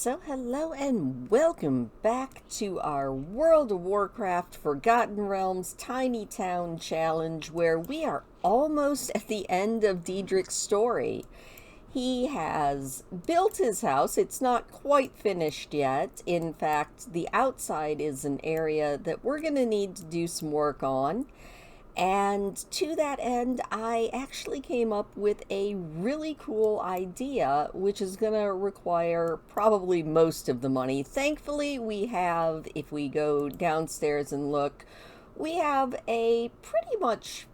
So hello and welcome back to our World of Warcraft Forgotten Realms Tiny Town Challenge, where we are almost at the end of Deedrics' story. He has built his house. It's not quite finished yet. In fact, the outside is an area that we're going to need to do some work on. And to that end, I actually came up with a really cool idea, which is going to require probably most of the money. Thankfully, we have, if we go downstairs and look, we have a pretty much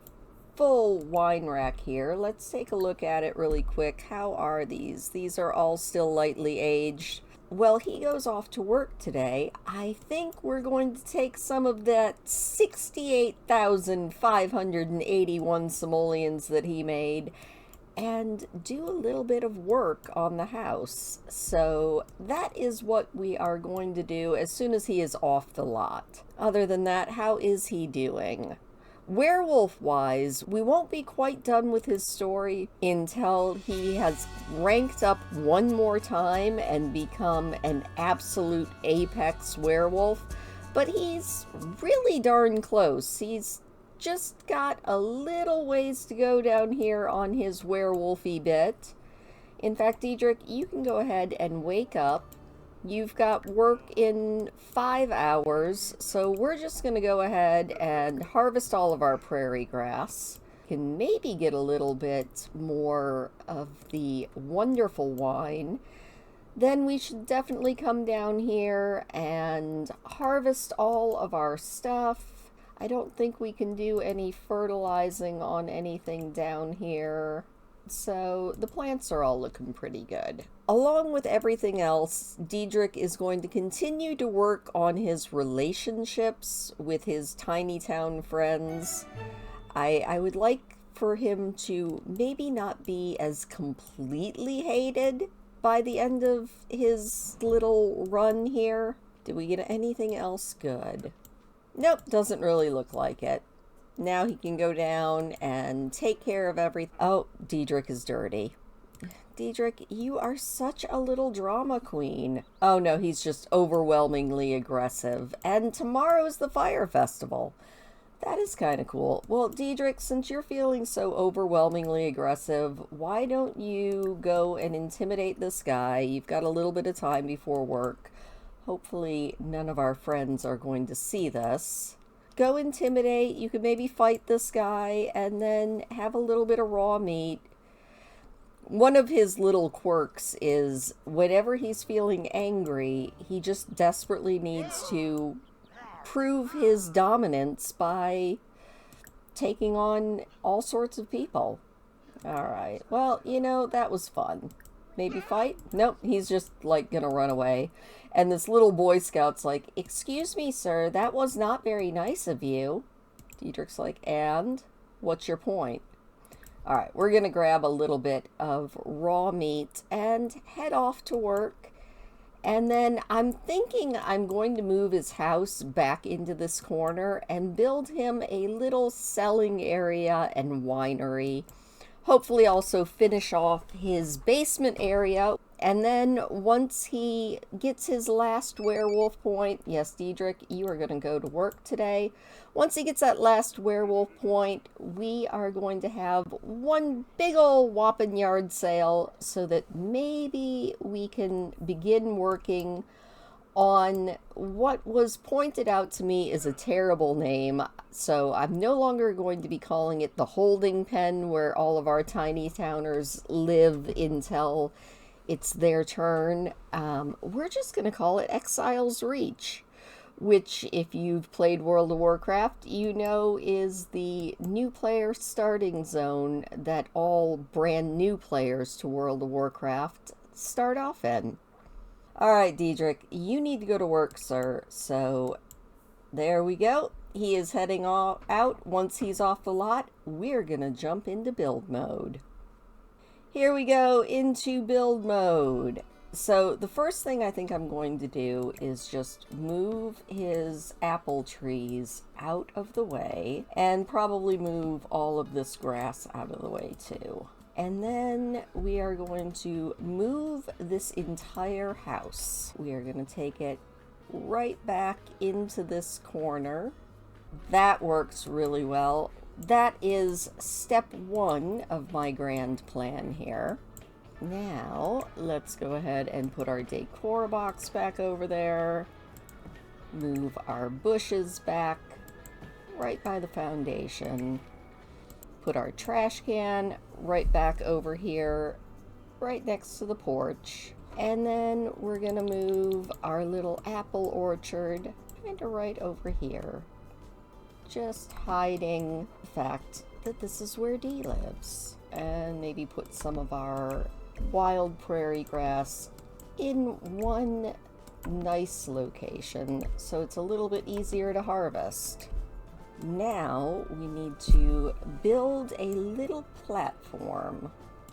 full wine rack here. Let's take a look at it really quick. How are these? These are all still lightly aged. Well, he goes off to work today. I think we're going to take some of that 68,581 simoleons that he made and do a little bit of work on the house. So that is what we are going to do as soon as he is off the lot. Other than that, how is he doing? Werewolf-wise, we won't be quite done with his story until he has ranked up one more time and become an absolute apex werewolf, but he's really darn close. He's just got a little ways to go down here on his werewolfy bit. In fact, Deedric, you can go ahead and wake up. You've got work in 5 hours, so we're just going to go ahead and harvest all of our prairie grass. Can maybe get a little bit more of the wonderful wine. Then we should definitely come down here and harvest all of our stuff. I don't think we can do any fertilizing on anything down here. So the plants are all looking pretty good. Along with everything else, Deedric is going to continue to work on his relationships with his tiny town friends. I would like for him to maybe not be as completely hated by the end of his little run here. Did we get anything else good? Nope, doesn't really look like it. Now he can go down and take care of everything. Oh, Deedric is dirty. Deedric, you are such a little drama queen. Oh no, he's just overwhelmingly aggressive. And tomorrow's the fire festival. That is kind of cool. Well, Deedric, since you're feeling so overwhelmingly aggressive, why don't you go and intimidate this guy? You've got a little bit of time before work. Hopefully none of our friends are going to see this. Go intimidate. You could maybe fight this guy and then have a little bit of raw meat. One of his little quirks is whenever he's feeling angry, he just desperately needs to prove his dominance by taking on all sorts of people. Alright, well, you know, that was fun. Maybe fight? Nope, he's just, like, gonna run away. And this little Boy Scout's like, "Excuse me, sir, that was not very nice of you." Deedric's like, "And? What's your point?" Alright, we're gonna grab a little bit of raw meat and head off to work. And then I'm thinking I'm going to move his house back into this corner and build him a little selling area and winery. Hopefully also finish off his basement area. And then once he gets his last werewolf point, yes, Deedric, you are going to go to work today. Once he gets that last werewolf point, we are going to have one big ol' whopping yard sale so that maybe we can begin working on what was pointed out to me is a terrible name. So I'm no longer going to be calling it the holding pen where all of our tiny towners live until it's their turn. We're just going to call it Exile's Reach, which, if you've played World of Warcraft, you know is the new player starting zone that all brand new players to World of Warcraft start off in. Alright, Deedric, you need to go to work, sir. So, there we go. He is heading out. Once he's off the lot, we're going to jump into build mode. Here we go into build mode. So the first thing I think I'm going to do is just move his apple trees out of the way and probably move all of this grass out of the way too. And then we are going to move this entire house. We are going to take it right back into this corner. That works really well. That is step one of my grand plan here. Now, let's go ahead and put our decor box back over there. Move our bushes back right by the foundation. Put our trash can right back over here, right next to the porch. And then we're gonna move our little apple orchard kind of right over here. Just hiding the fact that this is where Dee lives. And maybe put some of our wild prairie grass in one nice location so it's a little bit easier to harvest. Now we need to build a little platform.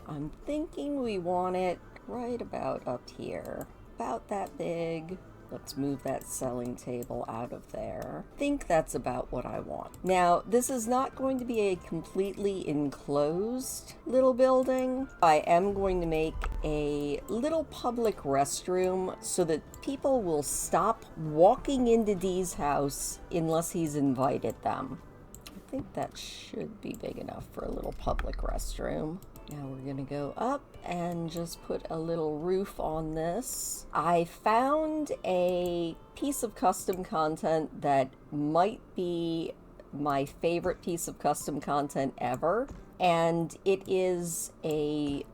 I'm thinking we want it right about up here, about that big. Let's move that selling table out of there. I think that's about what I want. Now, this is not going to be a completely enclosed little building. I am going to make a little public restroom so that people will stop walking into Dee's house unless he's invited them. I think that should be big enough for a little public restroom. Now we're gonna go up and just put a little roof on this. I found a piece of custom content that might be my favorite piece of custom content ever, and it is a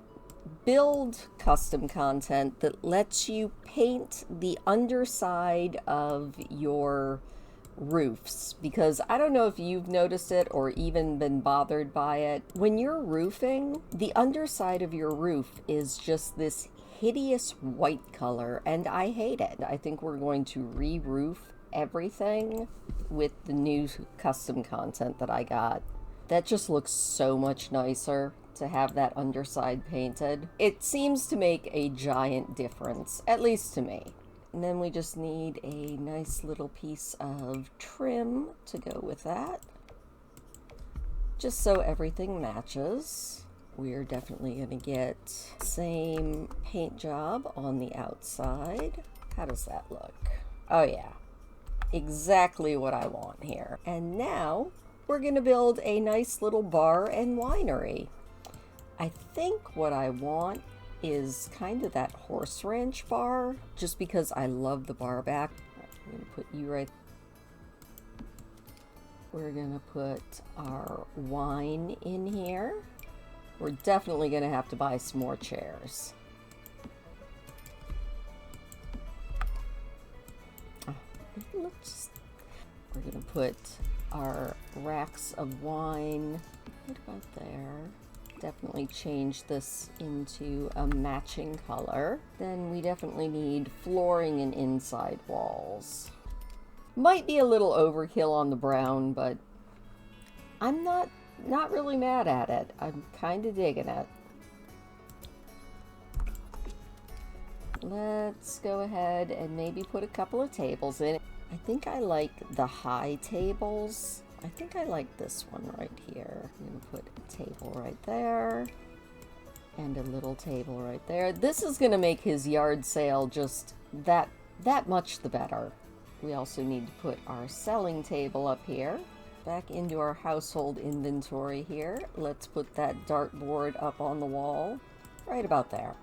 build custom content that lets you paint the underside of your roofs, because I don't know if you've noticed it or even been bothered by it. When you're roofing, the underside of your roof is just this hideous white color, and I hate it. I think we're going to re-roof everything with the new custom content that I got. That just looks so much nicer to have that underside painted. It seems to make a giant difference, at least to me. And then we just need a nice little piece of trim to go with that, just so everything matches. We're definitely going to get same paint job on the outside. How does that look? Oh yeah, exactly what I want here. And now we're going to build a nice little bar and winery. I think what I want is kind of that horse ranch bar, just because I love the bar back. I'm gonna put you right. We're gonna put our wine in here. We're definitely gonna have to buy some more chairs. Oh, we're gonna put our racks of wine right about there. Definitely change this into a matching color. Then we definitely need flooring and inside walls. Might be a little overkill on the brown, but I'm not really mad at it. I'm kind of digging it. Let's go ahead and maybe put a couple of tables in. I think I like the high tables. I think I like this one right here. I'm gonna put a table right there and a little table right there. This is gonna make his yard sale just that much the better. We also need to put our selling table up here. Back into our household inventory here. Let's put that dartboard up on the wall, right about there.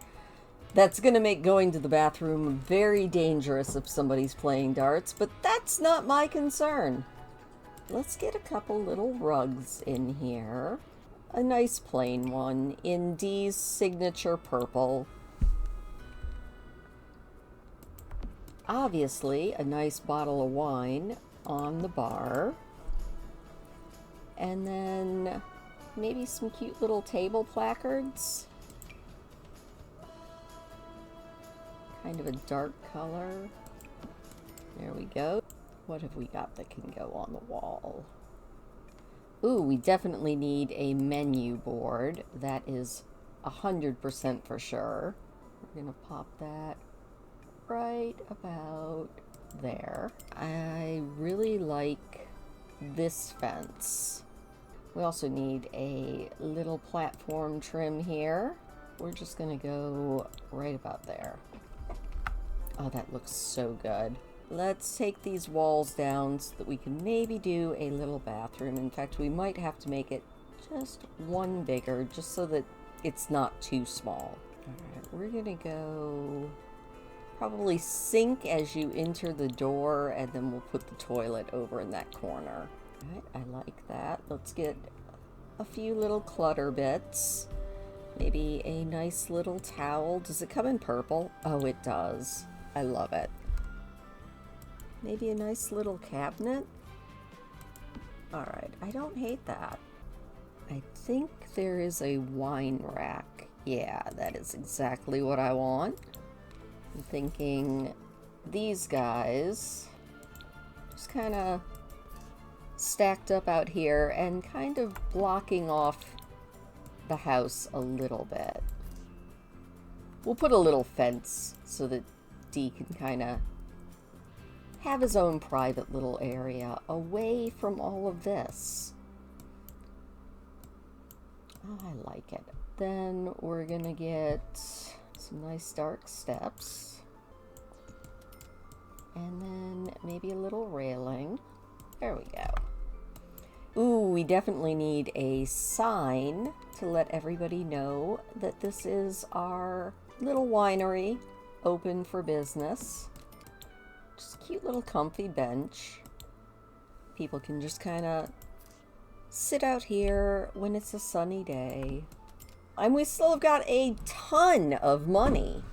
That's gonna make going to the bathroom very dangerous if somebody's playing darts, but that's not my concern. Let's get a couple little rugs in here. A nice plain one in Dee's signature purple. Obviously, a nice bottle of wine on the bar. And then maybe some cute little table placards. Kind of a dark color. There we go. What have we got that can go on the wall? Ooh, we definitely need a menu board. That is 100% for sure. We're gonna pop that right about there. I really like this fence. We also need a little platform trim here. We're just gonna go right about there. Oh, that looks so good. Let's take these walls down so that we can maybe do a little bathroom. In fact, we might have to make it just one bigger, just so that it's not too small. Alright, we're gonna go probably sink as you enter the door, and then we'll put the toilet over in that corner. Alright, I like that. Let's get a few little clutter bits. Maybe a nice little towel. Does it come in purple? Oh, it does. I love it. Maybe a nice little cabinet. Alright, I don't hate that. I think there is a wine rack. Yeah, that is exactly what I want. I'm thinking these guys just kind of stacked up out here and kind of blocking off the house a little bit. We'll put a little fence so that Dee can kind of have his own private little area away from all of this. Oh, I like it. Then we're gonna get some nice dark steps. And then maybe a little railing. There we go. Ooh, we definitely need a sign to let everybody know that this is our little winery, open for business. Just a cute little comfy bench. People can just kind of sit out here when it's a sunny day. And we still have got a ton of money.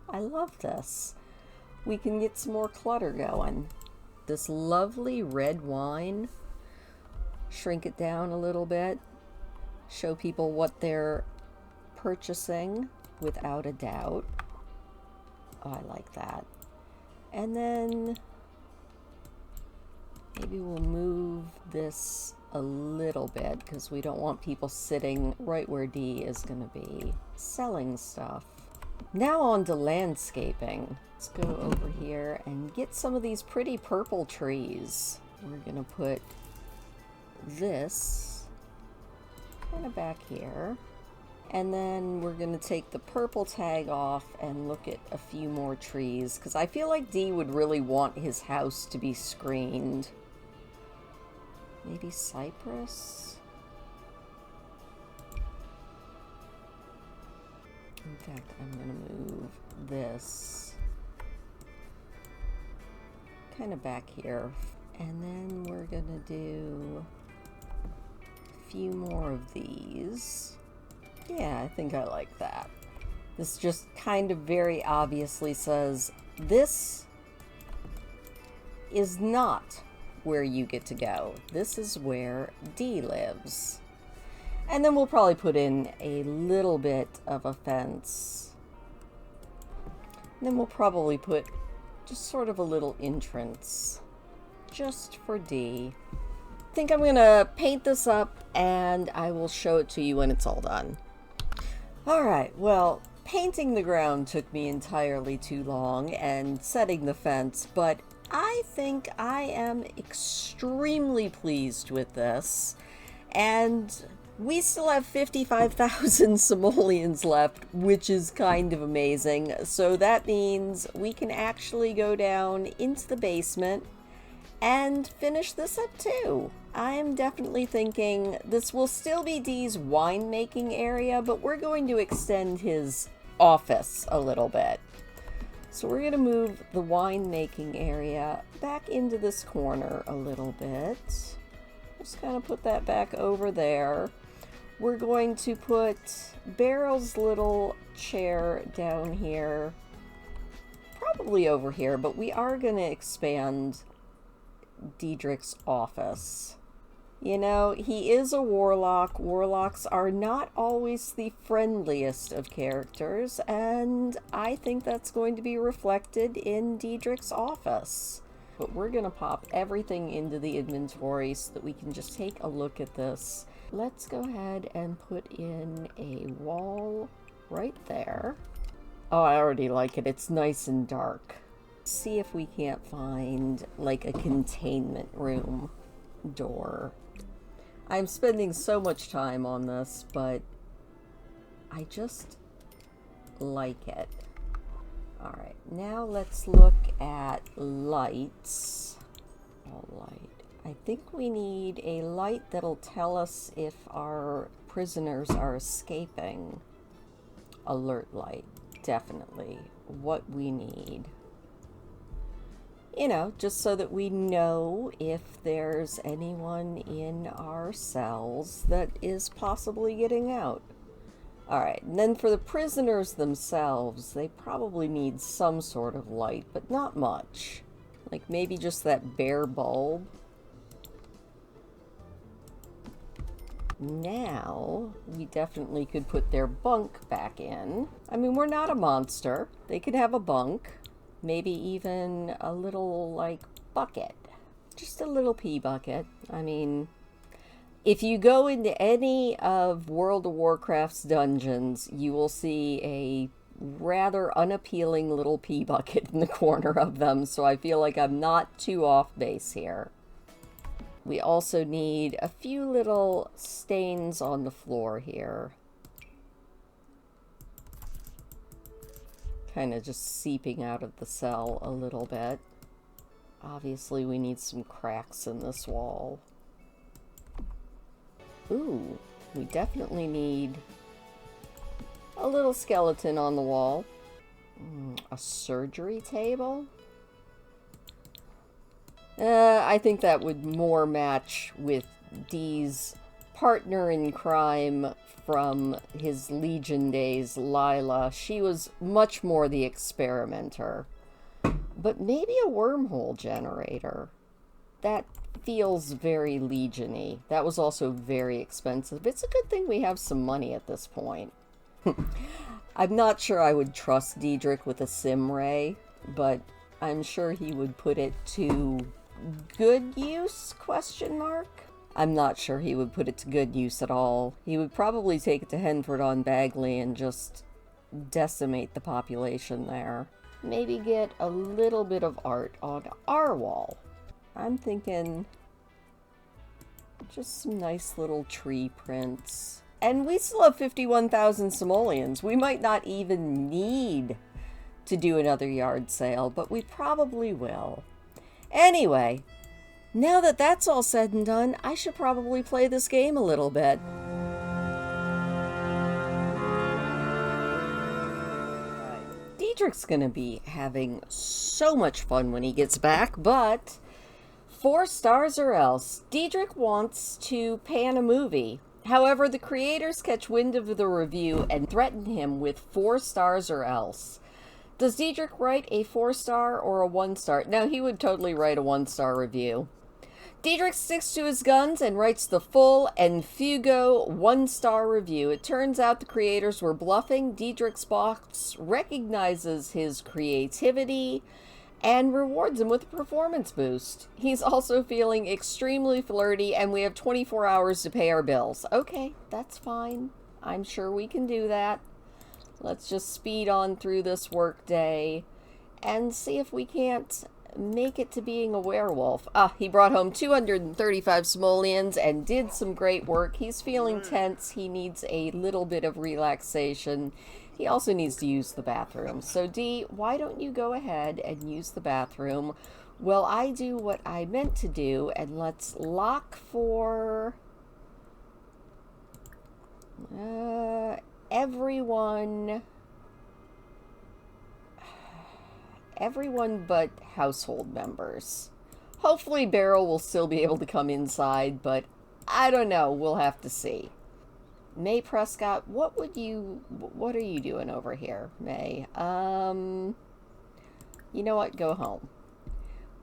I love this. We can get some more clutter going. This lovely red wine. Shrink it down a little bit. Show people what they're purchasing without a doubt. Oh, I like that. And then maybe we'll move this a little bit because we don't want people sitting right where Dee is going to be selling stuff. Now on to landscaping. Let's go over here and get some of these pretty purple trees. We're going to put this kind of back here. And then we're going to take the purple tag off and look at a few more trees because I feel like Dee would really want his house to be screened. Maybe cypress? In fact, I'm going to move this kind of back here. And then we're going to do a few more of these. Yeah, I think I like that. This just kind of very obviously says, this is not where you get to go. This is where Dee lives. And then we'll probably put in a little bit of a fence. And then we'll probably put just sort of a little entrance just for Dee. I think I'm gonna paint this up and I will show it to you when it's all done. Alright, well, painting the ground took me entirely too long and setting the fence, but I think I am extremely pleased with this. And we still have 55,000 simoleons left, which is kind of amazing. So that means we can actually go down into the basement and finish this up too. I'm definitely thinking this will still be Dee's winemaking area, but we're going to extend his office a little bit. So we're going to move the winemaking area back into this corner a little bit. Just kind of put that back over there. We're going to put Beryl's little chair down here, probably over here, but we are going to expand Deedrics' office. You know, he is a warlock. Warlocks are not always the friendliest of characters, and I think that's going to be reflected in Deedrics' office. But we're going to pop everything into the inventory so that we can just take a look at this. Let's go ahead and put in a wall right there. Oh, I already like it. It's nice and dark. See if we can't find like a containment room door. I'm spending so much time on this, but I just like it. Alright, now let's look at lights. All light. I think we need a light that'll tell us if our prisoners are escaping. Alert light, definitely what we need. You know, just so that we know if there's anyone in our cells that is possibly getting out. Alright, and then for the prisoners themselves, they probably need some sort of light, but not much. Like maybe just that bare bulb. Now, we definitely could put their bunk back in. I mean, we're not a monster. They could have a bunk. Maybe even a little, like, bucket. Just a little pee bucket. I mean, if you go into any of World of Warcraft's dungeons, you will see a rather unappealing little pee bucket in the corner of them, so I feel like I'm not too off base here. We also need a few little stains on the floor here. Kind of just seeping out of the cell a little bit. Obviously, we need some cracks in this wall. Ooh, we definitely need a little skeleton on the wall. A surgery table? I think that would more match with Dee's partner in crime from his Legion days, Lila. She was much more the experimenter. But maybe a wormhole generator. That feels very Legion-y. That was also very expensive. It's a good thing we have some money at this point. I'm not sure I would trust Deedric with a sim ray, but I'm sure he would put it to good use, question mark? I'm not sure he would put it to good use at all. He would probably take it to Henford on Bagley and just decimate the population there. Maybe get a little bit of art on our wall. I'm thinking just some nice little tree prints. And we still have 51,000 simoleons. We might not even need to do another yard sale, but we probably will. Anyway, now that that's all said and done, I should probably play this game a little bit. Deedric's gonna be having so much fun when he gets back, but 4 stars or else. Deedric wants to pan a movie. However, the creators catch wind of the review and threaten him with 4 stars or else. Does Deedric write a 4-star or a 1-star? No, he would totally write a 1-star review. Deedric sticks to his guns and writes the full and fugo 1-star review. It turns out the creators were bluffing. Deedric's boss recognizes his creativity and rewards him with a performance boost. He's also feeling extremely flirty, and we have 24 hours to pay our bills. Okay, that's fine. I'm sure we can do that. Let's just speed on through this work day and see if we can't make it to being a werewolf. He brought home 235 simoleons and did some great work. He's feeling tense. He needs a little bit of relaxation. He also needs to use the bathroom. So, Dee, why don't you go ahead and use the bathroom while I do what I meant to do, and let's lock for everyone but household members. Hopefully Beryl will still be able to come inside, but I don't know. We'll have to see. May Prescott, what are you doing over here, May? You know what? Go home.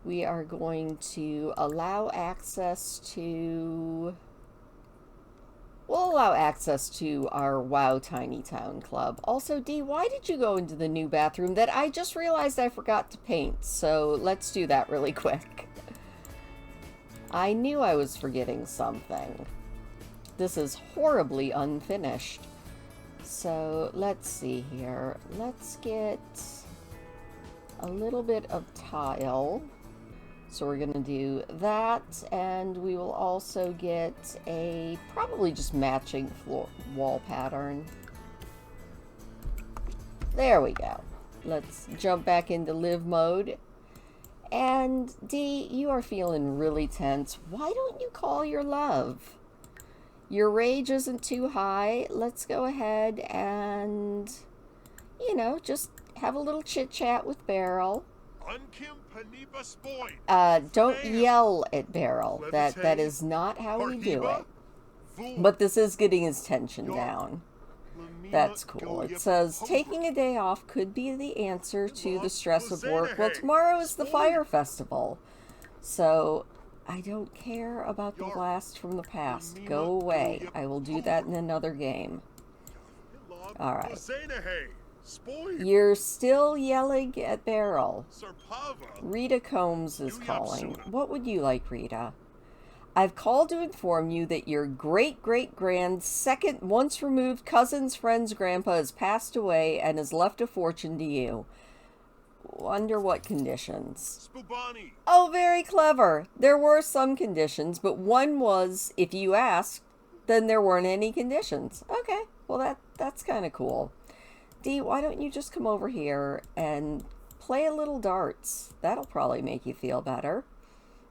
We are going to allow access to... We'll allow access to our WoW Tiny Town Club. Also, Dee, why did you go into the new bathroom that I just realized I forgot to paint? So let's do that really quick. I knew I was forgetting something. This is horribly unfinished. So let's see here. Let's get a little bit of tile. So we're going to do that, and we will also get a probably just matching floor wall pattern. There we go. Let's jump back into live mode. And Dee, you are feeling really tense. Why don't you call your love? Your rage isn't too high. Let's go ahead and, you know, just have a little chit chat with Beryl. Don't yell at Beryl. That is not how we do it. But this is getting his tension down. That's cool. It says, taking a day off could be the answer to the stress of work. Well, tomorrow is the fire festival. So, I don't care about the blast from the past. Go away. I will do that in another game. Alright. You're still yelling at Beryl. Rita Combs is calling. What would you like, Rita? I've called to inform you that your great-great-grand second once-removed cousin's friend's grandpa has passed away and has left a fortune to you. Under what conditions? Oh, very clever. There were some conditions, but one was, if you asked, then there weren't any conditions. Okay, well that's kind of cool. Dee, why don't you just come over here and play a little darts? That'll probably make you feel better.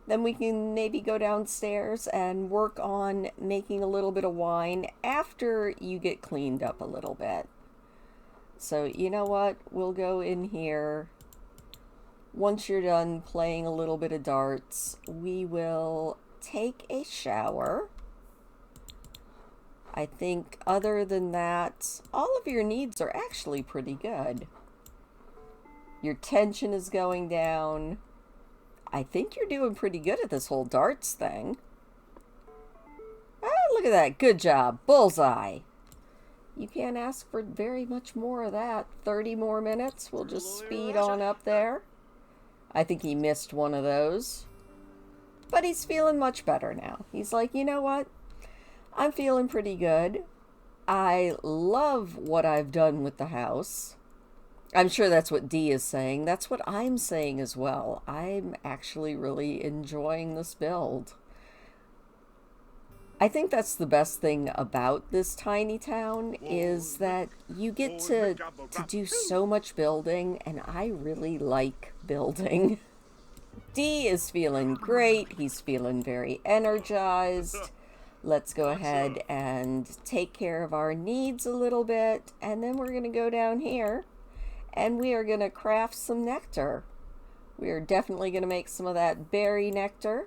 Then we can maybe go downstairs and work on making a little bit of wine after you get cleaned up a little bit. So, you know what? We'll go in here. Once you're done playing a little bit of darts, we will take a shower. I think other than that, all of your needs are actually pretty good. Your tension is going down. I think you're doing pretty good at this whole darts thing. Ah, look at that. Good job. Bullseye. You can't ask for very much more of that. 30 more minutes. We'll just speed on up there. I think he missed one of those. But he's feeling much better now. He's like, you know what? I'm feeling pretty good. I love what I've done with the house. I'm sure that's what Dee is saying. That's what I'm saying as well. I'm actually really enjoying this build. I think that's the best thing about this tiny town is that you get to do so much building, and I really like building. Dee is feeling great. He's feeling very energized. Let's go ahead and take care of our needs a little bit, and then we're going to go down here. And we are going to craft some nectar. We are definitely going to make some of that berry nectar.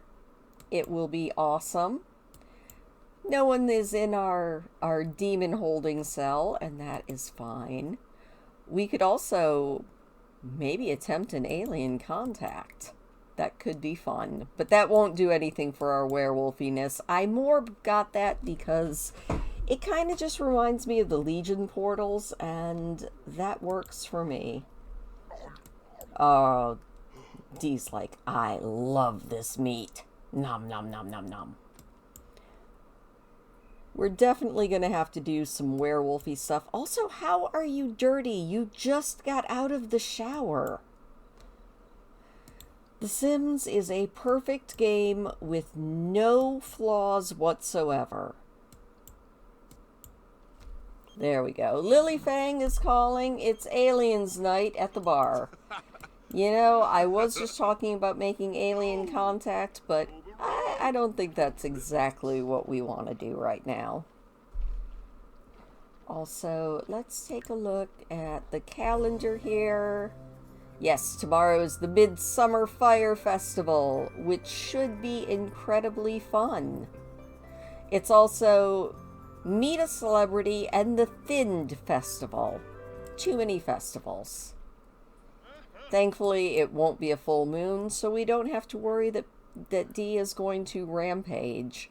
It will be awesome. No one is in our demon holding cell, and that is fine. We could also maybe attempt an alien contact. That could be fun. But that won't do anything for our werewolfiness. I more got that because it kind of just reminds me of the Legion portals, and that works for me. Oh, Dee's like, I love this meat. Nom, nom, nom, nom, nom. We're definitely going to have to do some werewolfy stuff. Also, how are you dirty? You just got out of the shower. The Sims is a perfect game with no flaws whatsoever. There we go. Lily Fang is calling. It's Aliens Night at the bar. You know, I was just talking about making alien contact, but I don't think that's exactly what we want to do right now. Also, let's take a look at the calendar here. Yes, tomorrow is the Midsummer Fire Festival, which should be incredibly fun. It's also Meet a Celebrity and the Thinned Festival. Too many festivals. Thankfully, it won't be a full moon, so we don't have to worry that Dee is going to rampage.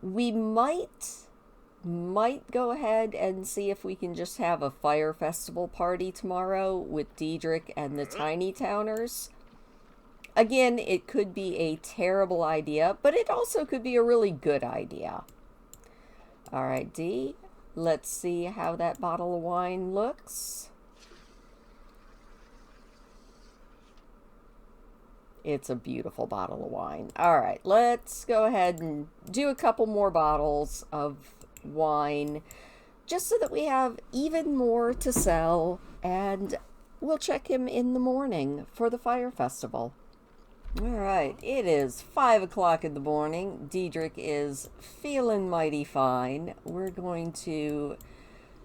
We might go ahead and see if we can just have a fire festival party tomorrow with Deedric and the Tiny Towners. Again, it could be a terrible idea, but it also could be a really good idea. Alright, Dee, let's see how that bottle of wine looks. It's a beautiful bottle of wine. All right, let's go ahead and do a couple more bottles of wine just so that we have even more to sell, and we'll check him in the morning for the fire festival. All right, it is 5 o'clock in the morning. Deedric is feeling mighty fine. We're going to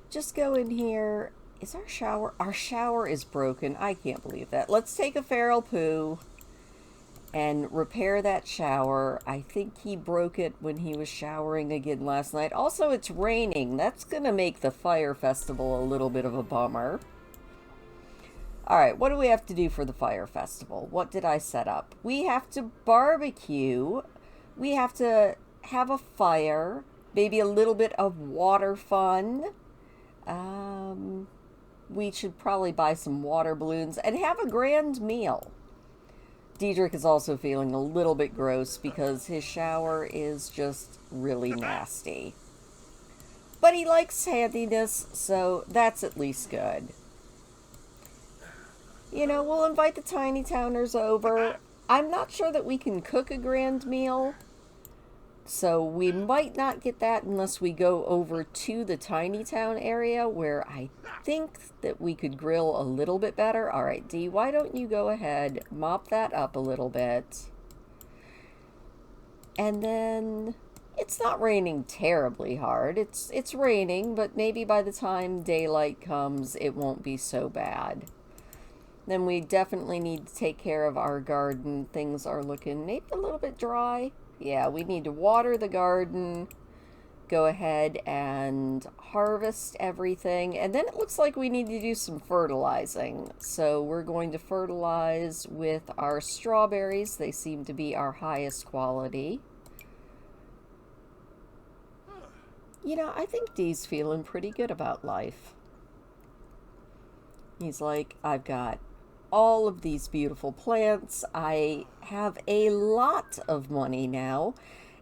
just go in here. Is our shower? Our shower is broken. I can't believe that. Let's take a feral poo and repair that shower. I think he broke it when he was showering again last night. Also, it's raining. That's going to make the fire festival a little bit of a bummer. All right, what do we have to do for the fire festival? What did I set up? We have to barbecue. We have to have a fire. Maybe a little bit of water fun. We should probably buy some water balloons and have a grand meal. Deedric is also feeling a little bit gross because his shower is just really nasty. But he likes handiness, so that's at least good. You know, we'll invite the Tiny Towners over. I'm not sure that we can cook a grand meal, so we might not get that unless we go over to the Tiny Town area, where I think that we could grill a little bit better. All right, Dee, why don't you go ahead, mop that up a little bit. And then it's not raining terribly hard. It's raining, but maybe by the time daylight comes, it won't be so bad. Then we definitely need to take care of our garden. Things are looking maybe a little bit dry. Yeah, we need to water the garden, go ahead and harvest everything, and then it looks like we need to do some fertilizing. So we're going to fertilize with our strawberries. They seem to be our highest quality. You know, I think Dee's feeling pretty good about life. He's like, I've got all of these beautiful plants. I have a lot of money now,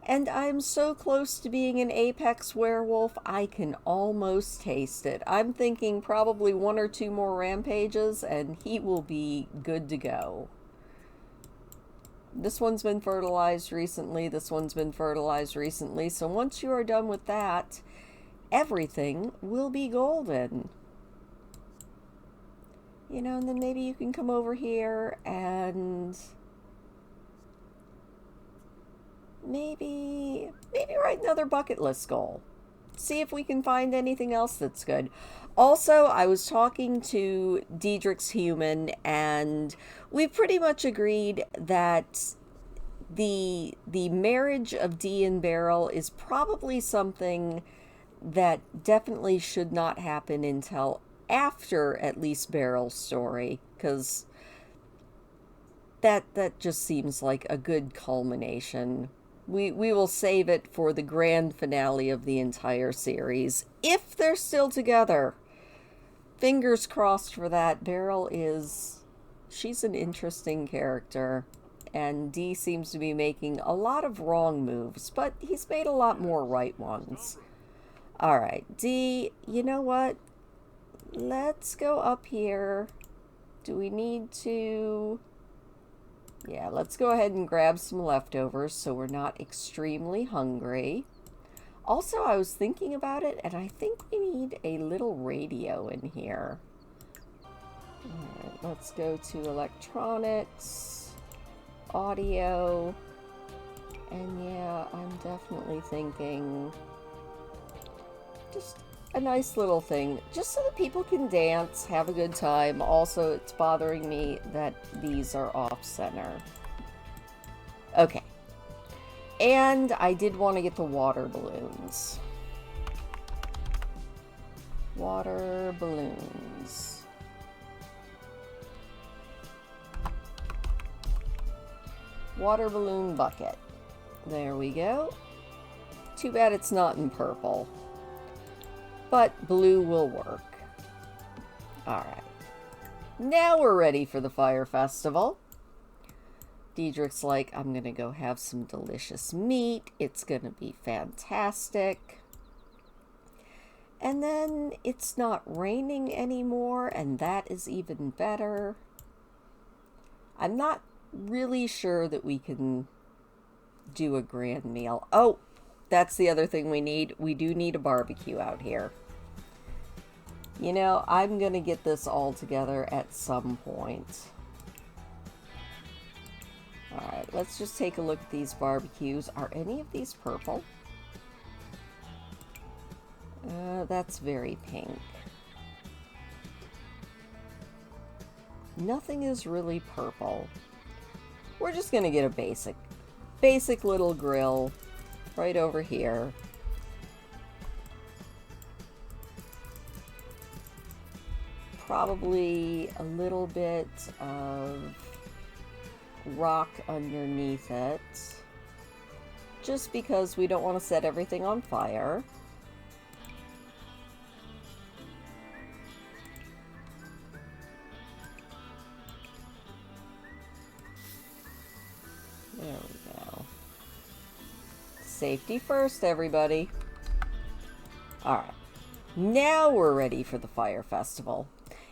and I'm so close to being an apex werewolf, I can almost taste it. I'm thinking probably 1 or 2 more rampages, and he will be good to go. This one's been fertilized recently. This one's been fertilized recently. So once you are done with that, everything will be golden. You know, and then maybe you can come over here and maybe write another bucket list goal. See if we can find anything else that's good. Also, I was talking to Deedrics Human, and we pretty much agreed that the marriage of Dee and Beryl is probably something that definitely should not happen until after at least Beryl's story, because that just seems like a good culmination. We will save it for the grand finale of the entire series, if they're still together. Fingers crossed for that. Beryl she's an interesting character, and Dee seems to be making a lot of wrong moves, but he's made a lot more right ones. Alright, Dee, you know what? Let's go up here. Do we need to... Yeah, let's go ahead and grab some leftovers so we're not extremely hungry. Also, I was thinking about it, and I think we need a little radio in here. Alright, let's go to electronics, audio, and yeah, I'm definitely thinking just a nice little thing, just so that people can dance, have a good time. Also, it's bothering me that these are off-center. Okay. And I did want to get the water balloons. Water balloons. Water balloon bucket. There we go. Too bad it's not in purple. But blue will work. Alright. Now we're ready for the fire festival. Deedric's like, I'm gonna go have some delicious meat. It's gonna be fantastic. And then it's not raining anymore, and that is even better. I'm not really sure that we can do a grand meal. Oh, that's the other thing we need. We do need a barbecue out here. You know, I'm going to get this all together at some point. Alright, let's just take a look at these barbecues. Are any of these purple? That's very pink. Nothing is really purple. We're just going to get a basic little grill right over here. Probably a little bit of rock underneath it, just because we don't want to set everything on fire. There we go. Safety first, everybody. Alright, now we're ready for the fire festival.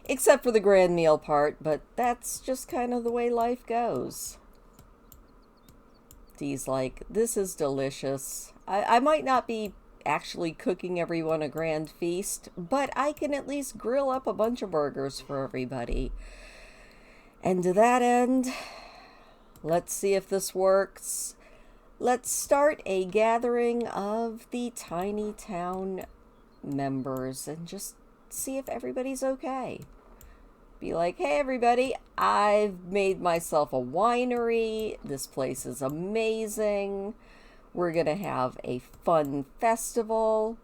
Except for the grand meal part, but that's just kind of the way life goes. Dee's like, this is delicious. I might not be actually cooking everyone a grand feast, but I can at least grill up a bunch of burgers for everybody. And to that end, let's see if this works. Let's start a gathering of the tiny town members and just see if everybody's okay. Be like, hey everybody, I've made myself a winery. This place is amazing. We're gonna have a fun festival.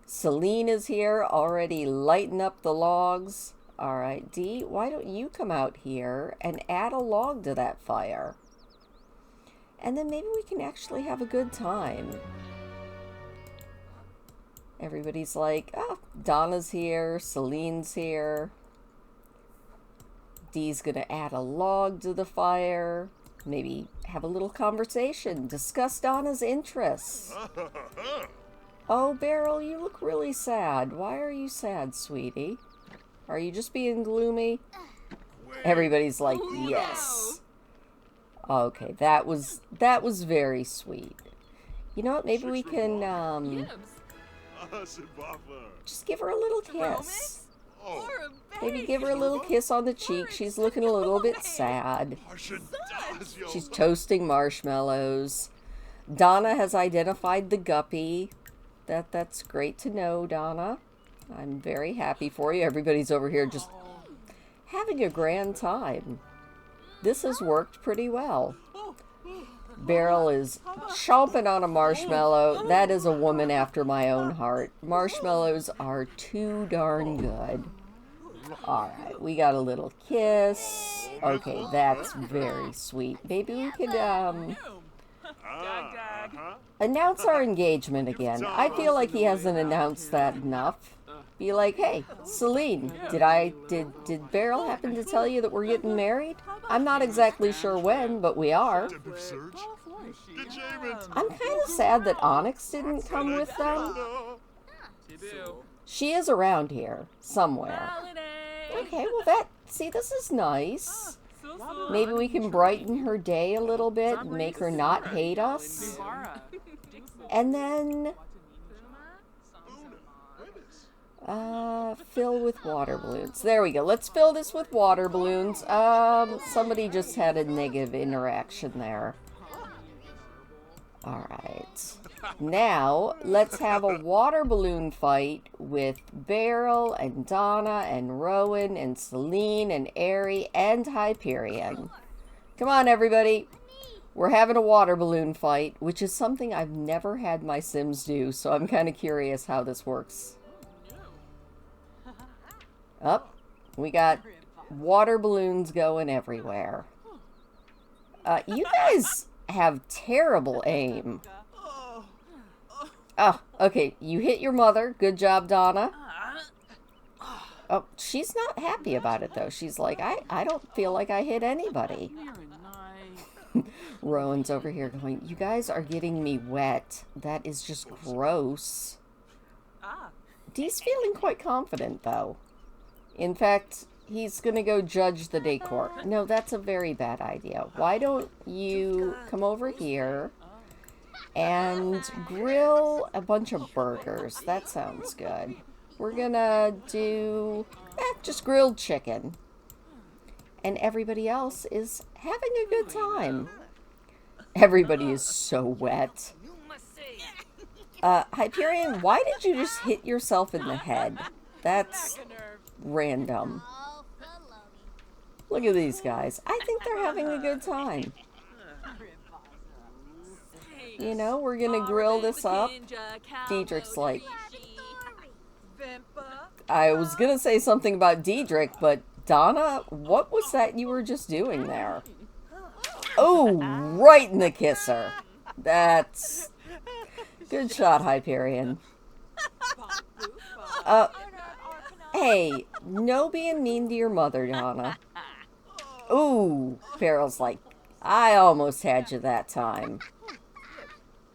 Celine is here, already lighting up the logs. Alright, Dee, why don't you come out here and add a log to that fire? And then maybe we can actually have a good time. Everybody's like, oh, Donna's here, Celine's here. Dee's gonna add a log to the fire. Maybe have a little conversation. Discuss Donna's interests. Oh, Beryl, you look really sad. Why are you sad, sweetie? Are you just being gloomy? Everybody's like, yes. Okay, that was very sweet. You know what? Maybe we can just give her a little kiss. Maybe give her a little kiss on the cheek. She's looking a little bit sad. She's toasting marshmallows. Donna has identified the guppy. That's great to know, Donna. I'm very happy for you. Everybody's over here just having a grand time. This has worked pretty well. Beryl is chomping on a marshmallow. That is a woman after my own heart. Marshmallows are too darn good. Alright, we got a little kiss. Okay, that's very sweet. Maybe we could, announce our engagement again. I feel like he hasn't announced that enough. Be like, hey, Celine, did Beryl happen to tell you that we're getting married? I'm not exactly sure when, but we are. I'm kind of sad that Onyx didn't come with them. She is around here, somewhere. Okay, well see, this is nice. Maybe we can brighten her day a little bit and make her not hate us. And then fill with water balloons. There we go. Let's fill this with water balloons. Somebody just had a negative interaction there. Alright. Now, let's have a water balloon fight with Beryl and Donna and Rowan and Celine and Aerie and Hyperion. Come on, everybody. We're having a water balloon fight, which is something I've never had my Sims do, so I'm kind of curious how this works. Up, we got water balloons going everywhere. You guys have terrible aim. Oh, okay, you hit your mother. Good job, Donna. Oh, she's not happy about it, though. She's like, I don't feel like I hit anybody. Rowan's over here going, you guys are getting me wet. That is just gross. Dee's feeling quite confident, though. In fact, he's gonna go judge the decor. No, that's a very bad idea. Why don't you come over here and grill a bunch of burgers? That sounds good. We're gonna do just grilled chicken. And everybody else is having a good time. Everybody is so wet. Hyperion, why did you just hit yourself in the head? That's random. Look at these guys. I think they're having a good time. You know, we're gonna grill this up. Deedrics like... I was gonna say something about Deedric, but Donna, what was that you were just doing there? Oh, right in the kisser. That's... Good shot, Hyperion. Hey, no being mean to your mother, Donna. Ooh, Farrell's like, I almost had you that time.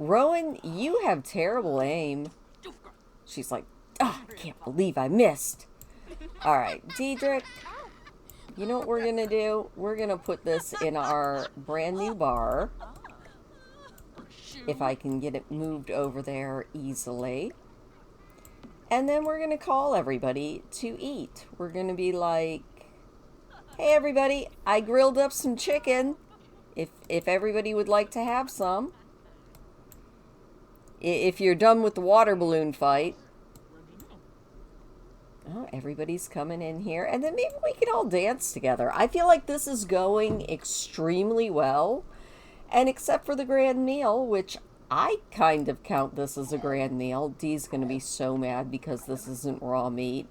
Rowan, you have terrible aim. She's like, oh, I can't believe I missed. Alright, Deedric, you know what we're gonna do? We're gonna put this in our brand new bar. If I can get it moved over there easily. And then we're going to call everybody to eat. We're going to be like, hey everybody, I grilled up some chicken. If everybody would like to have some. If you're done with the water balloon fight. Oh, everybody's coming in here. And then maybe we can all dance together. I feel like this is going extremely well. And except for the grand meal, which I kind of count this as a grand meal. Dee's going to be so mad because this isn't raw meat.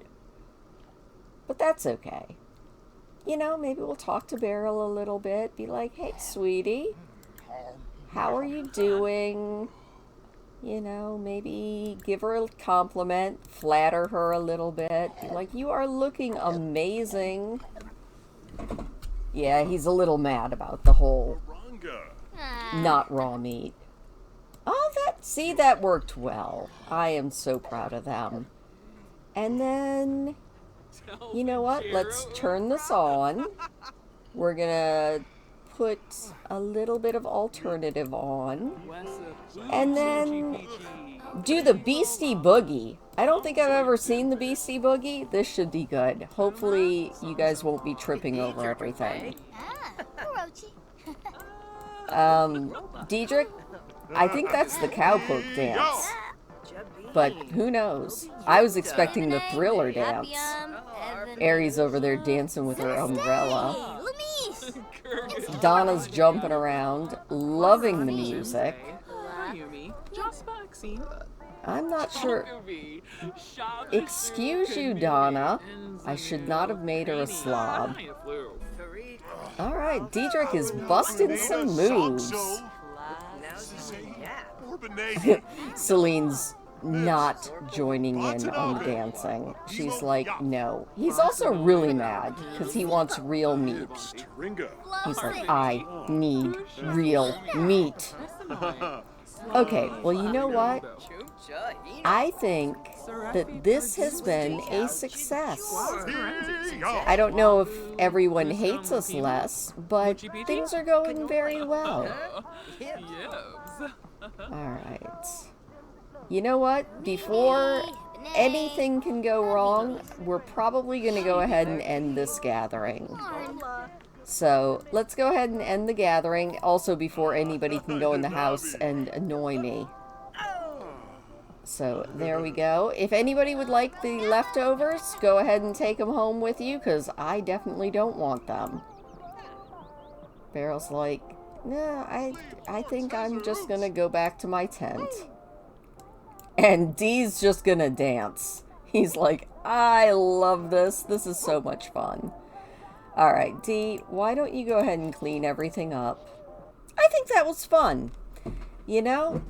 But that's okay. You know, maybe we'll talk to Beryl a little bit. Be like, hey, sweetie, how are you doing? You know, maybe give her a compliment. Flatter her a little bit. Be like, you are looking amazing. Yeah, he's a little mad about the whole... not raw meat. Oh, that worked well. I am so proud of them. And then, you know what? Let's turn this on. We're gonna put a little bit of alternative on. And then do the Beastie Boogie. I don't think I've ever seen the Beastie Boogie. This should be good. Hopefully you guys won't be tripping over everything. Deedric, I think that's the cowpoke dance. But who knows? I was expecting the Thriller dance. Aries over there dancing with her umbrella. Donna's jumping around, loving the music. I'm not sure. Excuse you, Donna. I should not have made her a slob. Alright, Deedric is busting some moves. Celine's not joining in on the dancing. She's like, no. He's also really mad because he wants real meat. He's like, I need real meat. Okay, well, you know what? I think that this has been a success. I don't know if everyone hates us less, but things are going very well. Alright. You know what? Before anything can go wrong, we're probably going to go ahead and end this gathering. So, let's go ahead and end the gathering, also before anybody can go in the house and annoy me. So, there we go. If anybody would like the leftovers, go ahead and take them home with you, because I definitely don't want them. Beryl's like, no, I think I'm just going to go back to my tent. And Dee's just going to dance. He's like, I love this. This is so much fun. Alright, Dee, why don't you go ahead and clean everything up? I think that was fun. You know,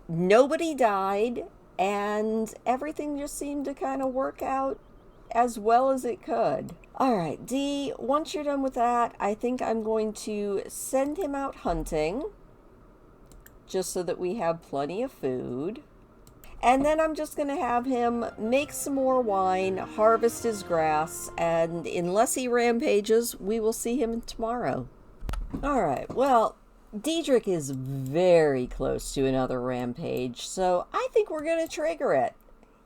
nobody died, and everything just seemed to kind of work out as well as it could. Alright, Dee, once you're done with that, I think I'm going to send him out hunting, just so that we have plenty of food. And then I'm just going to have him make some more wine, harvest his grass, and unless he rampages, we will see him tomorrow. Alright, well, Deedric is very close to another rampage, so I think we're going to trigger it.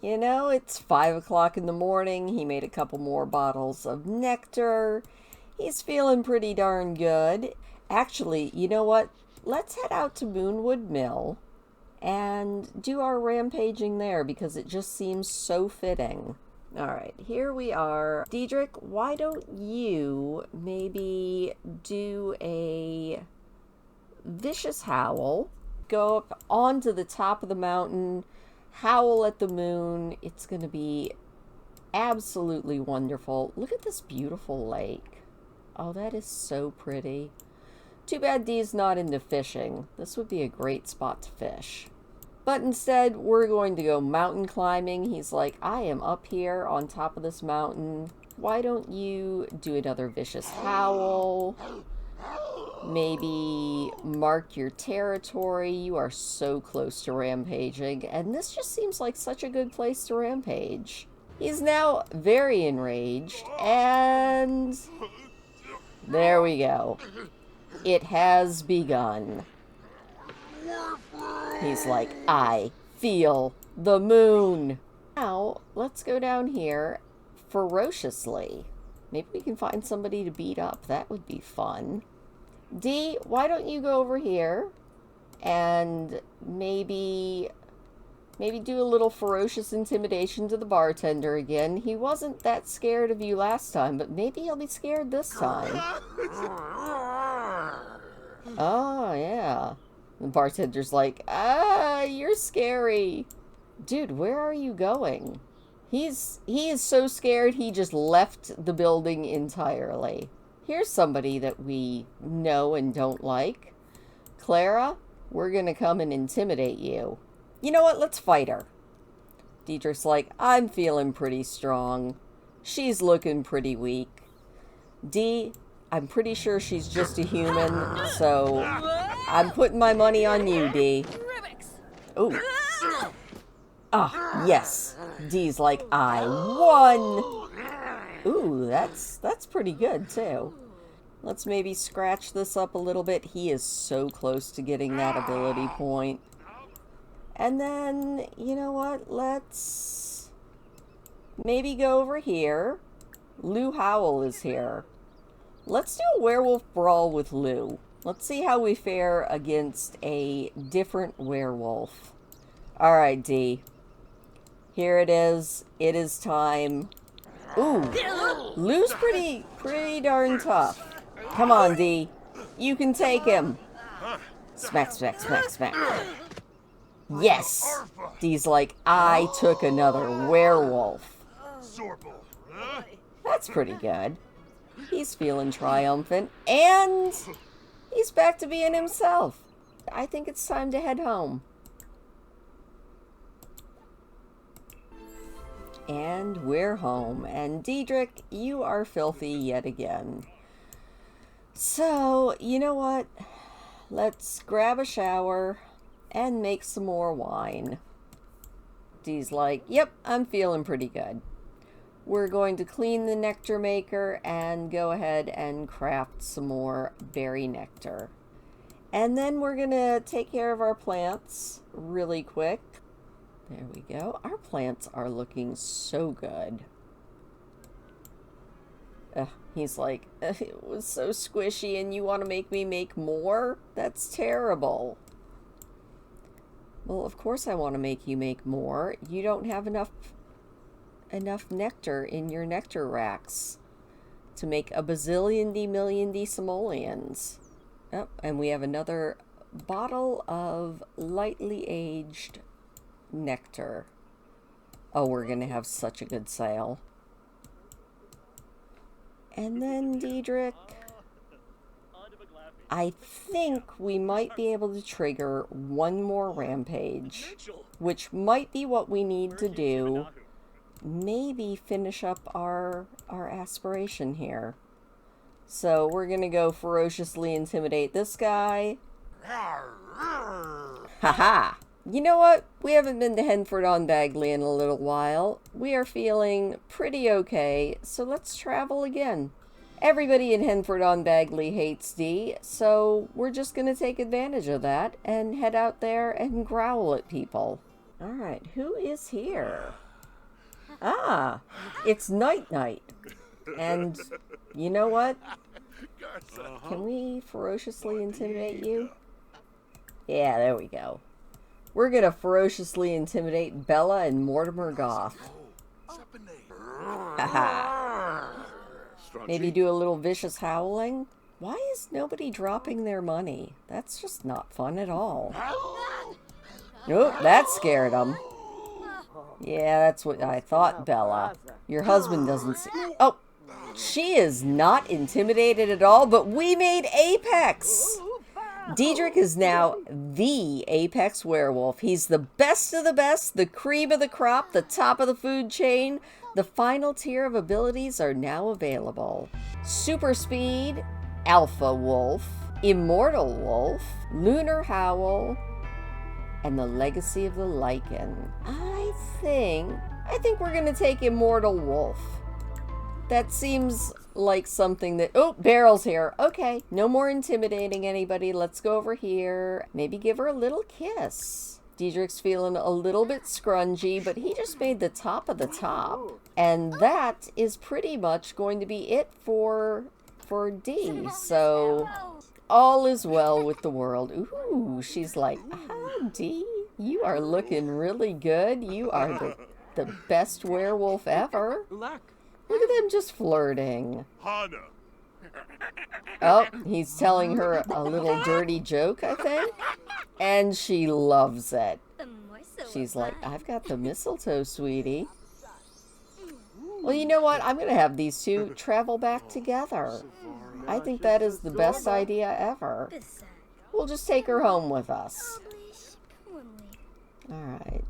You know, it's 5 o'clock in the morning, he made a couple more bottles of nectar, he's feeling pretty darn good. Actually, you know what? Let's head out to Moonwood Mill and do our rampaging there because it just seems so fitting. Alright, here we are. Deedric, why don't you maybe do a vicious howl, go up onto the top of the mountain, howl at the moon. It's going to be absolutely wonderful. Look at this beautiful lake. Oh, that is so pretty. Too bad Dee's not into fishing. This would be a great spot to fish. But instead, we're going to go mountain climbing. He's like, I am up here on top of this mountain. Why don't you do another vicious howl? Maybe mark your territory. You are so close to rampaging. And this just seems like such a good place to rampage. He's now very enraged. And there we go. It has begun. He's like, I feel the moon. Now, let's go down here ferociously. Maybe we can find somebody to beat up. That would be fun. Dee, why don't you go over here and maybe do a little ferocious intimidation to the bartender again. He wasn't that scared of you last time, but maybe he'll be scared this time. Oh, yeah. The bartender's like, you're scary. Dude, where are you going? He is so scared he just left the building entirely. Here's somebody that we know and don't like. Clara, we're gonna come and intimidate you. You know what? Let's fight her. Deedric's like, I'm feeling pretty strong. She's looking pretty weak. Dee, I'm pretty sure she's just a human, so I'm putting my money on you, Dee. Ooh. Ah, yes. Dee's like, I won. Ooh, that's pretty good, too. Let's maybe scratch this up a little bit. He is so close to getting that ability point. And then, you know what? Let's maybe go over here. Lou Howell is here. Let's do a werewolf brawl with Lou. Let's see how we fare against a different werewolf. Alright, Dee. Here it is. It is time. Ooh. Lou's pretty darn tough. Come on, Dee. You can take him. Smack, smack, smack, smack. Yes! Dee's like, I took another werewolf. That's pretty good. He's feeling triumphant, and he's back to being himself. I think it's time to head home. And we're home, and Deedric, you are filthy yet again. So, you know what? Let's grab a shower and make some more wine. Dee's like, yep, I'm feeling pretty good. We're going to clean the nectar maker and go ahead and craft some more berry nectar. And then we're going to take care of our plants really quick. There we go. Our plants are looking so good. He's like, it was so squishy and you want to make me make more? That's terrible. Well, of course I want to make you make more. You don't have enough nectar in your nectar racks to make a bazillion million simoleons. Oh, and we have another bottle of lightly aged nectar. Oh, we're gonna have such a good sale. And then, Deedric, I think we might be able to trigger one more rampage, which might be what we need to do. Maybe finish up our aspiration here. So we're gonna go ferociously intimidate this guy. Haha! You know what? We haven't been to Henford-on-Bagley in a little while. We are feeling pretty okay, so let's travel again. Everybody in Henford-on-Bagley hates Dee, so we're just going to take advantage of that and head out there and growl at people. Alright, who is here? Ah, it's Night-Night. And you know what? Can we ferociously intimidate you? Yeah, there we go. We're gonna ferociously intimidate Bella and Mortimer Goth. Haha. Maybe do a little vicious howling? Why is nobody dropping their money? That's just not fun at all. Nope, that scared them. Yeah, that's what I thought, Bella. Your husband doesn't see... Oh, she is not intimidated at all, but we made Apex! Deedric is now the Apex werewolf. He's the best of the best, the cream of the crop, the top of the food chain. The final tier of abilities are now available. Super Speed, Alpha Wolf, Immortal Wolf, Lunar Howl, and the Legacy of the Lycan. I think we're gonna take Immortal Wolf. That seems like something that... Oh, Beryl's here. Okay, no more intimidating anybody. Let's go over here. Maybe give her a little kiss. Deedric's feeling a little bit scrungy, but he just made the top of the top. And that is pretty much going to be it for Dee. So, all is well with the world. Ooh, she's like, Dee, you are looking really good. You are the best werewolf ever. Look at them just flirting. Oh, he's telling her a little dirty joke, I think. And she loves it. She's like, I've got the mistletoe, sweetie. Well, you know what? I'm going to have these two travel back together. I think that is the best idea ever. We'll just take her home with us. Alright.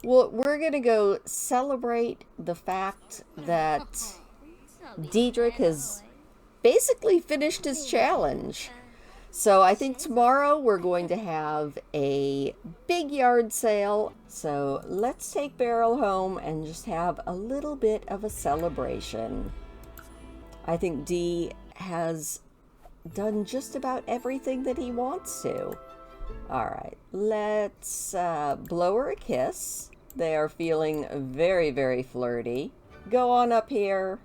Well, we're going to go celebrate the fact that Deedric has basically finished his challenge. So I think tomorrow we're going to have a big yard sale. So let's take Beryl home and just have a little bit of a celebration. I think Dee has done just about everything that he wants to. Alright, let's blow her a kiss. They are feeling very, very flirty. Go on up here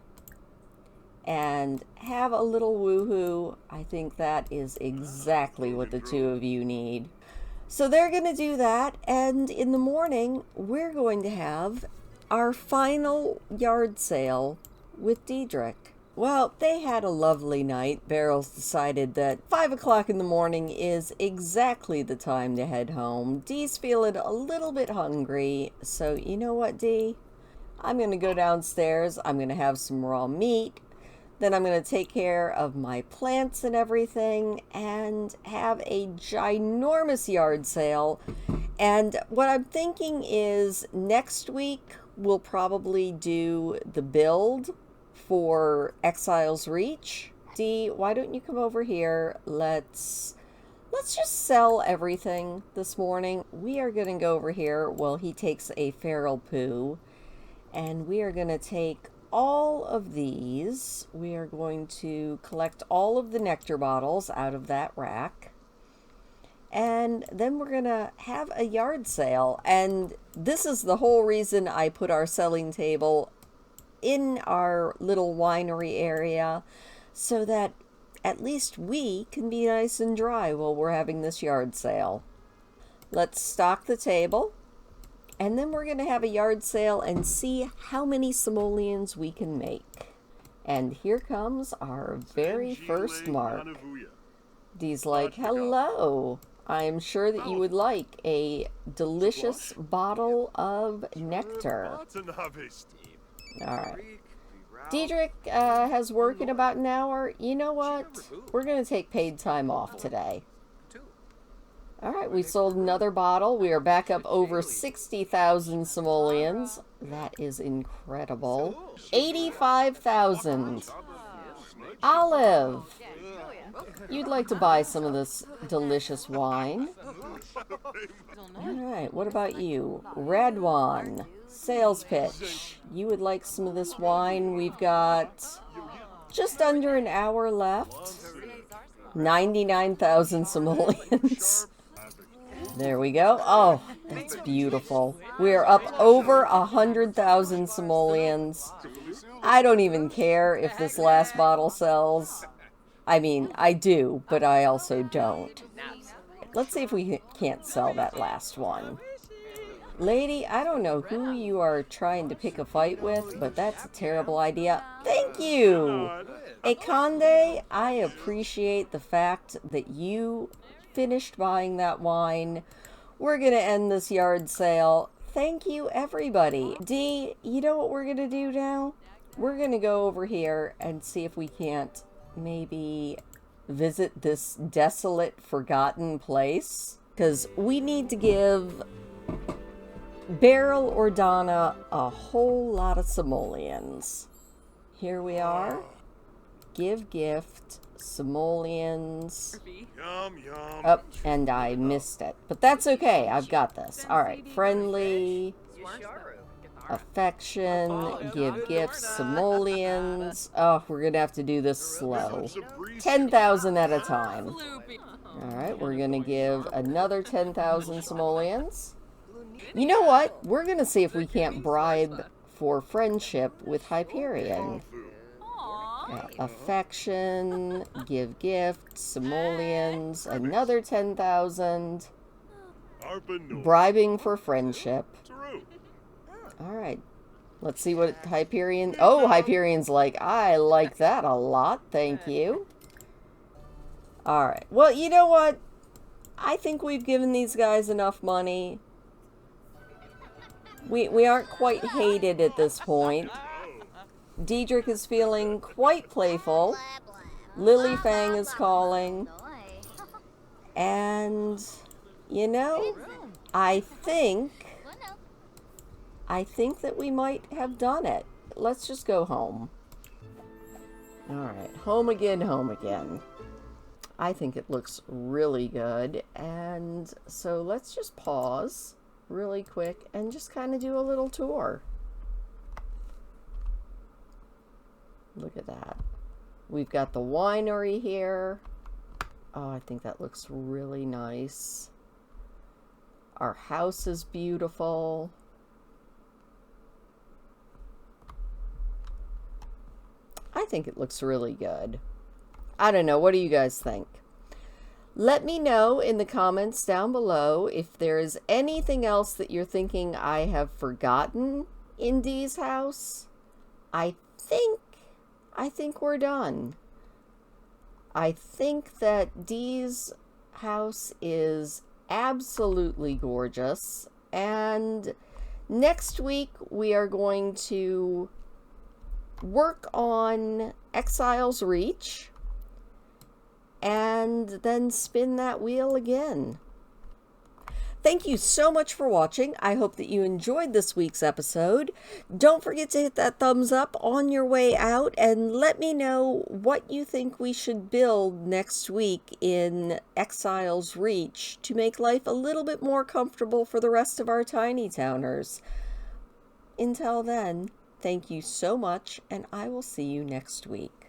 and have a little woohoo. I think that is exactly what the two of you need. So they're going to do that, and in the morning, we're going to have our final yard sale with Deedric. Well, they had a lovely night. Beryl's decided that 5 o'clock in the morning is exactly the time to head home. Dee's feeling a little bit hungry, so you know what, Dee? I'm going to go downstairs. I'm going to have some raw meat. Then I'm going to take care of my plants and everything and have a ginormous yard sale. And what I'm thinking is next week we'll probably do the build for Exile's Reach. Dee, why don't you come over here? Let's just sell everything this morning. We are going to go over here while he takes a feral poo. And we are going to take all of these. We are going to collect all of the nectar bottles out of that rack. And then we're going to have a yard sale. And this is the whole reason I put our selling table in our little winery area, so that at least we can be nice and dry while we're having this yard sale. Let's stock the table, and then we're going to have a yard sale and see how many simoleons we can make. And here comes our very first mark. Dee's like, hello. I am sure that you would like a delicious bottle of nectar. Alright. Deedric has work in about an hour. You know what? We're going to take paid time off today. Alright, we sold another bottle. We are back up over 60,000 simoleons. That is incredible. 85,000. Olive, you'd like to buy some of this delicious wine. All right, what about you? Redwan, sales pitch. You would like some of this wine. We've got just under an hour left. 99,000 simoleons. There we go. Oh, that's beautiful. We're up over 100,000 simoleons. I don't even care if this last bottle sells. I mean, I do, but I also don't. Let's see if we can't sell that last one. Lady, I don't know who you are trying to pick a fight with, but that's a terrible idea. Thank you! Ekonde, I appreciate the fact that you finished buying that wine. We're going to end this yard sale. Thank you, everybody. Dee, you know what we're going to do now? We're going to go over here and see if we can't maybe visit this desolate, forgotten place. Because we need to give Beryl or Donna a whole lot of simoleons. Here we are. Give gift, simoleons. Yum, yum. Oh, and I missed it. But that's okay. I've got this. Alright. Friendly. Affection. Give gifts, simoleons. Oh, we're going to have to do this slow. 10,000 at a time. Alright, we're going to give another 10,000 simoleons. You know what? We're going to see if we can't bribe for friendship with Hyperion. Affection, give gift, simoleons, another 10,000. Bribing for friendship. Alright. Let's see what Hyperion... Oh, Hyperion's like, I like that a lot, thank you. Alright. Well, you know what? I think we've given these guys enough money. We aren't quite hated at this point. Deedric is feeling quite playful. Lilyfang is calling. And, you know, I think that we might have done it. Let's just go home. Alright, home again, home again. I think it looks really good. And so let's just pause really quick and just kind of do a little tour. Look at that. We've got the winery here. Oh, I think that looks really nice. Our house is beautiful. I think it looks really good. I don't know. What do you guys think? Let me know in the comments down below if there is anything else that you're thinking I have forgotten in Dee's house. I think we're done. I think that Dee's house is absolutely gorgeous. And next week we are going to work on Exile's Reach and then spin that wheel again. Thank you so much for watching. I hope that you enjoyed this week's episode. Don't forget to hit that thumbs up on your way out and let me know what you think we should build next week in Exile's Reach to make life a little bit more comfortable for the rest of our tiny towners. Until then, thank you so much, and I will see you next week.